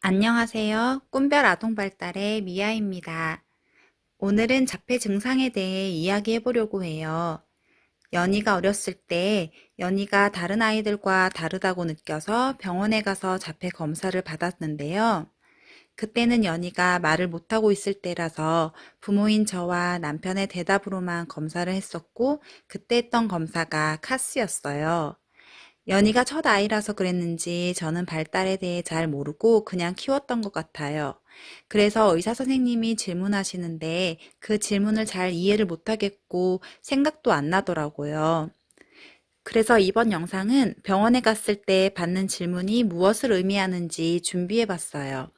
안녕하세요. 꿈별 아동발달의 미아입니다. 오늘은 자폐 증상에 대해 이야기해 보려고 해요. 연희가 어렸을 때 연희가 다른 아이들과 다르다고 느껴서 병원에 가서 자폐 검사를 받았는데요. 그때는 연희가 말을 못하고 있을 때라서 부모인 저와 남편의 대답으로만 검사를 했었고, 그때 했던 검사가 카스였어요. 연희가 첫 아이라서 그랬는지 저는 발달에 대해 잘 모르고 그냥 키웠던 것 같아요. 그래서 의사 선생님이 질문하시는데 그 질문을 잘 이해를 못하겠고 생각도 안 나더라고요. 그래서 이번 영상은 병원에 갔을 때 받는 질문이 무엇을 의미하는지 준비해 봤어요.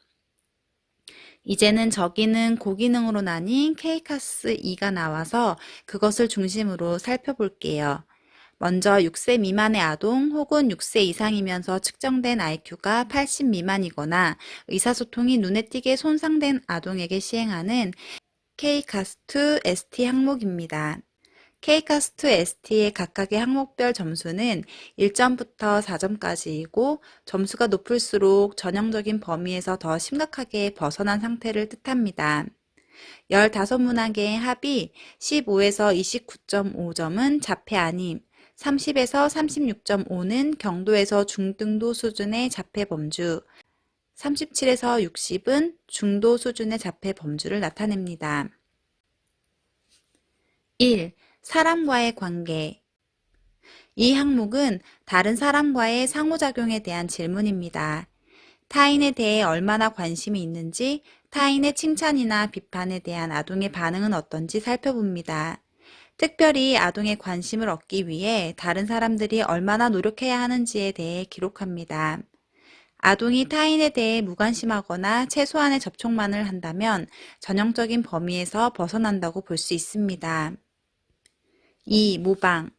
이제는 저기능, 고기능으로 나뉜 K카스2가 나와서 그것을 중심으로 살펴볼게요. 먼저 6세 미만의 아동 혹은 6세 이상이면서 측정된 IQ가 80 미만이거나 의사소통이 눈에 띄게 손상된 아동에게 시행하는 K카스트 ST 항목입니다. K카스트 ST의 각각의 항목별 점수는 1점부터 4점까지이고, 점수가 높을수록 전형적인 범위에서 더 심각하게 벗어난 상태를 뜻합니다. 15문항계의 합이 15에서 29.5점은 자폐 아님, 30에서 36.5는 경도에서 중등도 수준의 자폐 범주, 37에서 60은 중도 수준의 자폐 범주를 나타냅니다. 1. 사람과의 관계. 이 항목은 다른 사람과의 상호작용에 대한 질문입니다. 타인에 대해 얼마나 관심이 있는지, 타인의 칭찬이나 비판에 대한 아동의 반응은 어떤지 살펴봅니다. 특별히 아동의 관심을 얻기 위해 다른 사람들이 얼마나 노력해야 하는지에 대해 기록합니다. 아동이 타인에 대해 무관심하거나 최소한의 접촉만을 한다면 전형적인 범위에서 벗어난다고 볼 수 있습니다. 2. 모방.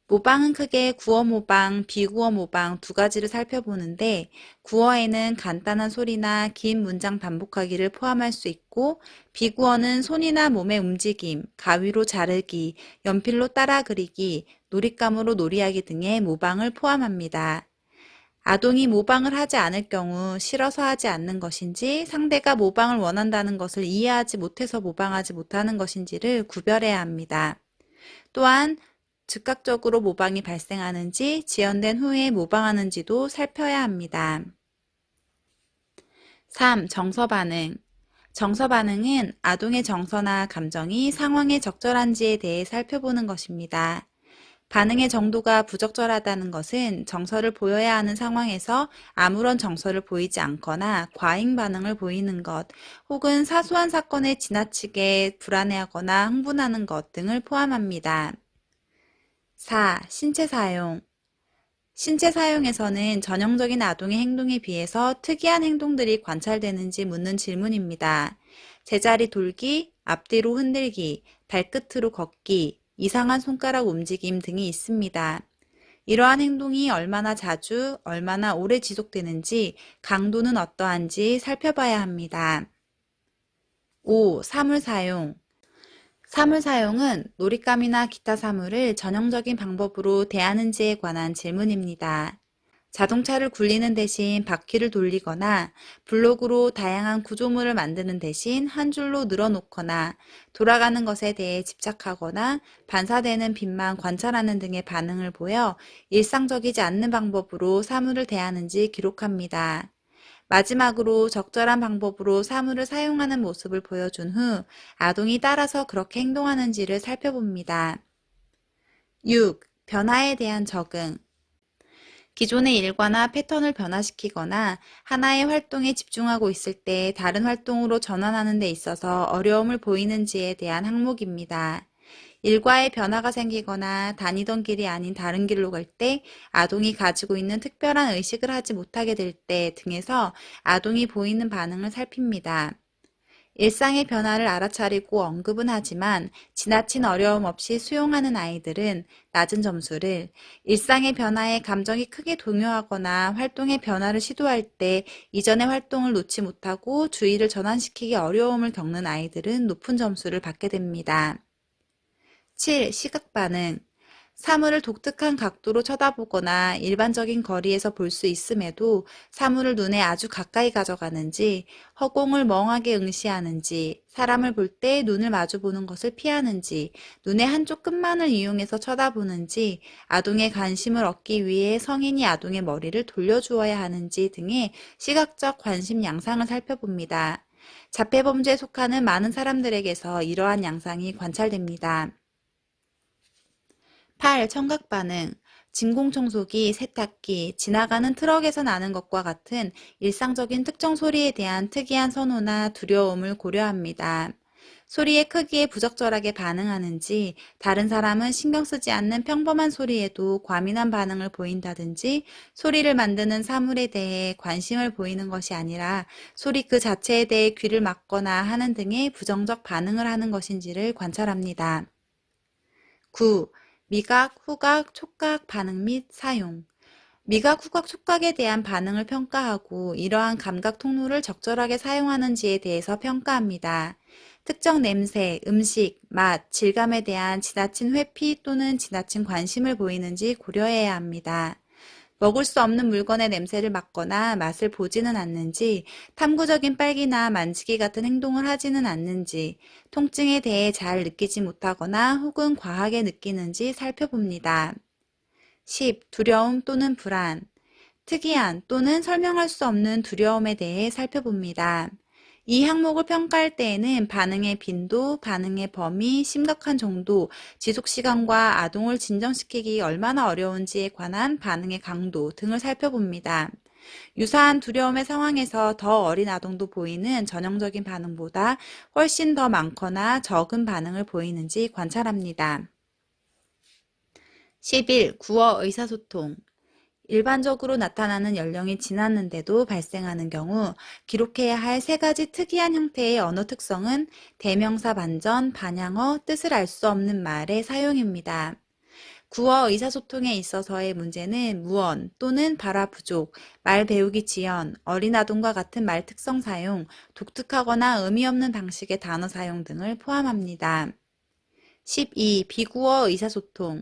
모방은 크게 구어 모방, 비구어 모방 두 가지를 살펴보는데, 구어에는 간단한 소리나 긴 문장 반복하기를 포함할 수 있고, 비구어는 손이나 몸의 움직임, 가위로 자르기, 연필로 따라 그리기, 놀잇감으로 놀이하기 등의 모방을 포함합니다. 아동이 모방을 하지 않을 경우 싫어서 하지 않는 것인지, 상대가 모방을 원한다는 것을 이해하지 못해서 모방하지 못하는 것인지를 구별해야 합니다. 또한 즉각적으로 모방이 발생하는지 지연된 후에 모방하는지도 살펴야 합니다. 3. 정서 반응. 정서 반응은 아동의 정서나 감정이 상황에 적절한지에 대해 살펴보는 것입니다. 반응의 정도가 부적절하다는 것은 정서를 보여야 하는 상황에서 아무런 정서를 보이지 않거나 과잉 반응을 보이는 것, 혹은 사소한 사건에 지나치게 불안해하거나 흥분하는 것 등을 포함합니다. 4. 신체 사용. 신체 사용에서는 전형적인 아동의 행동에 비해서 특이한 행동들이 관찰되는지 묻는 질문입니다. 제자리 돌기, 앞뒤로 흔들기, 발끝으로 걷기, 이상한 손가락 움직임 등이 있습니다. 이러한 행동이 얼마나 자주, 얼마나 오래 지속되는지, 강도는 어떠한지 살펴봐야 합니다. 5. 사물 사용. 사물 사용은 놀잇감이나 기타 사물을 전형적인 방법으로 대하는지에 관한 질문입니다. 자동차를 굴리는 대신 바퀴를 돌리거나, 블록으로 다양한 구조물을 만드는 대신 한 줄로 늘어놓거나, 돌아가는 것에 대해 집착하거나 반사되는 빛만 관찰하는 등의 반응을 보여 일상적이지 않는 방법으로 사물을 대하는지 기록합니다. 마지막으로 적절한 방법으로 사물을 사용하는 모습을 보여준 후 아동이 따라서 그렇게 행동하는지를 살펴봅니다. 6. 변화에 대한 적응. 기존의 일과나 패턴을 변화시키거나 하나의 활동에 집중하고 있을 때 다른 활동으로 전환하는 데 있어서 어려움을 보이는지에 대한 항목입니다. 일과에 변화가 생기거나 다니던 길이 아닌 다른 길로 갈 때, 아동이 가지고 있는 특별한 의식을 하지 못하게 될 때 등에서 아동이 보이는 반응을 살핍니다. 일상의 변화를 알아차리고 언급은 하지만 지나친 어려움 없이 수용하는 아이들은 낮은 점수를, 일상의 변화에 감정이 크게 동요하거나 활동의 변화를 시도할 때 이전의 활동을 놓지 못하고 주의를 전환시키기 어려움을 겪는 아이들은 높은 점수를 받게 됩니다. 7. 시각 반응. 사물을 독특한 각도로 쳐다보거나 일반적인 거리에서 볼 수 있음에도 사물을 눈에 아주 가까이 가져가는지, 허공을 멍하게 응시하는지, 사람을 볼 때 눈을 마주 보는 것을 피하는지, 눈의 한쪽 끝만을 이용해서 쳐다보는지, 아동의 관심을 얻기 위해 성인이 아동의 머리를 돌려주어야 하는지 등의 시각적 관심 양상을 살펴봅니다. 자폐범죄에 속하는 많은 사람들에게서 이러한 양상이 관찰됩니다. 8. 청각 반응. 진공청소기, 세탁기, 지나가는 트럭에서 나는 것과 같은 일상적인 특정 소리에 대한 특이한 선호나 두려움을 고려합니다. 소리의 크기에 부적절하게 반응하는지, 다른 사람은 신경 쓰지 않는 평범한 소리에도 과민한 반응을 보인다든지, 소리를 만드는 사물에 대해 관심을 보이는 것이 아니라 소리 그 자체에 대해 귀를 막거나 하는 등의 부정적 반응을 하는 것인지를 관찰합니다. 9. 미각, 후각, 촉각 반응 및 사용. 미각, 후각, 촉각에 대한 반응을 평가하고 이러한 감각 통로를 적절하게 사용하는지에 대해서 평가합니다. 특정 냄새, 음식, 맛, 질감에 대한 지나친 회피 또는 지나친 관심을 보이는지 고려해야 합니다. 먹을 수 없는 물건의 냄새를 맡거나 맛을 보지는 않는지, 탐구적인 빨기나 만지기 같은 행동을 하지는 않는지, 통증에 대해 잘 느끼지 못하거나 혹은 과하게 느끼는지 살펴봅니다. 10. 두려움 또는 불안. 특이한 또는 설명할 수 없는 두려움에 대해 살펴봅니다. 이 항목을 평가할 때에는 반응의 빈도, 반응의 범위, 심각한 정도, 지속시간과 아동을 진정시키기 얼마나 어려운지에 관한 반응의 강도 등을 살펴봅니다. 유사한 두려움의 상황에서 더 어린 아동도 보이는 전형적인 반응보다 훨씬 더 많거나 적은 반응을 보이는지 관찰합니다. 11. 구어 의사소통. 일반적으로 나타나는 연령이 지났는데도 발생하는 경우 기록해야 할 세 가지 특이한 형태의 언어 특성은 대명사 반전, 반향어, 뜻을 알 수 없는 말의 사용입니다. 구어 의사소통에 있어서의 문제는 무언 또는 발화 부족, 말 배우기 지연, 어린 아동과 같은 말 특성 사용, 독특하거나 의미 없는 방식의 단어 사용 등을 포함합니다. 12. 비구어 의사소통.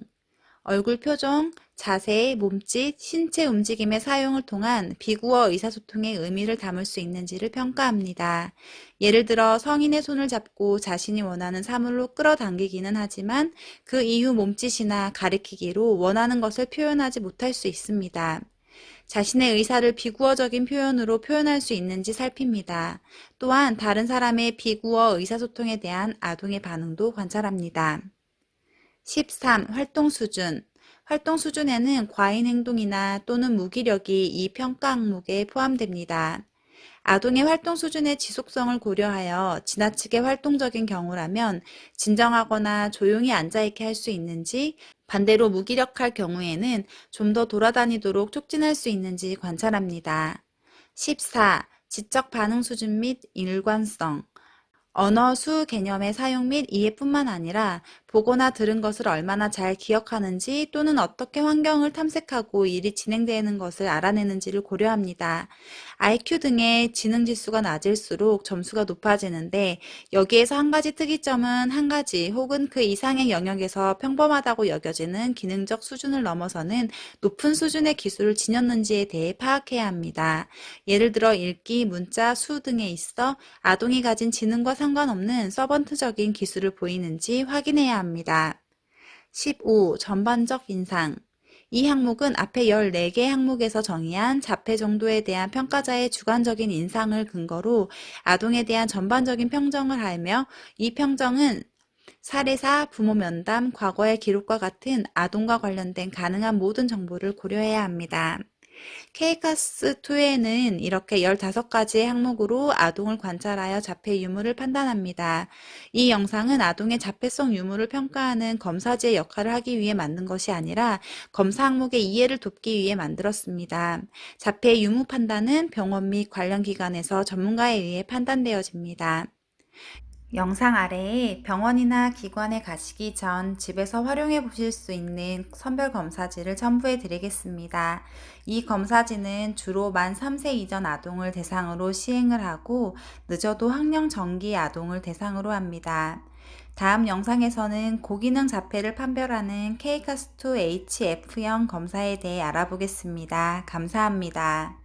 얼굴 표정, 자세, 몸짓, 신체 움직임의 사용을 통한 비구어 의사소통의 의미를 담을 수 있는지를 평가합니다. 예를 들어 성인의 손을 잡고 자신이 원하는 사물로 끌어당기기는 하지만 그 이후 몸짓이나 가리키기로 원하는 것을 표현하지 못할 수 있습니다. 자신의 의사를 비구어적인 표현으로 표현할 수 있는지 살핍니다. 또한 다른 사람의 비구어 의사소통에 대한 아동의 반응도 관찰합니다. 13. 활동 수준. 활동 수준에는 과잉 행동이나 또는 무기력이 이 평가 항목에 포함됩니다. 아동의 활동 수준의 지속성을 고려하여 지나치게 활동적인 경우라면 진정하거나 조용히 앉아있게 할 수 있는지, 반대로 무기력할 경우에는 좀 더 돌아다니도록 촉진할 수 있는지 관찰합니다. 14. 지적 반응 수준 및 일관성. 언어, 수, 개념의 사용 및 이해뿐만 아니라 보거나 들은 것을 얼마나 잘 기억하는지 또는 어떻게 환경을 탐색하고 일이 진행되는 것을 알아내는지를 고려합니다. IQ 등의 지능 지수가 낮을수록 점수가 높아지는데 여기에서 한 가지 특이점은 한 가지 혹은 그 이상의 영역에서 평범하다고 여겨지는 기능적 수준을 넘어서는 높은 수준의 기술을 지녔는지에 대해 파악해야 합니다. 예를 들어 읽기, 문자, 수 등에 있어 아동이 가진 지능과 상관없는 서번트적인 기술을 보이는지 확인해야 합니다. 15. 전반적 인상. 이 항목은 앞에 14개 항목에서 정의한 자폐 정도에 대한 평가자의 주관적인 인상을 근거로 아동에 대한 전반적인 평정을 하며 이 평정은 사례사, 부모 면담, 과거의 기록과 같은 아동과 관련된 가능한 모든 정보를 고려해야 합니다. 케이카스2에는 이렇게 15가지의 항목으로 아동을 관찰하여 자폐 유무를 판단합니다. 이 영상은 아동의 자폐성 유무를 평가하는 검사지의 역할을 하기 위해 만든 것이 아니라 검사 항목의 이해를 돕기 위해 만들었습니다. 자폐 유무 판단은 병원 및 관련 기관에서 전문가에 의해 판단되어집니다. 영상 아래에 병원이나 기관에 가시기 전 집에서 활용해 보실 수 있는 선별 검사지를 첨부해 드리겠습니다. 이 검사지는 주로 만 3세 이전 아동을 대상으로 시행을 하고 늦어도 학령 전기 아동을 대상으로 합니다. 다음 영상에서는 고기능 자폐를 판별하는 K카스투 HF형 검사에 대해 알아보겠습니다. 감사합니다.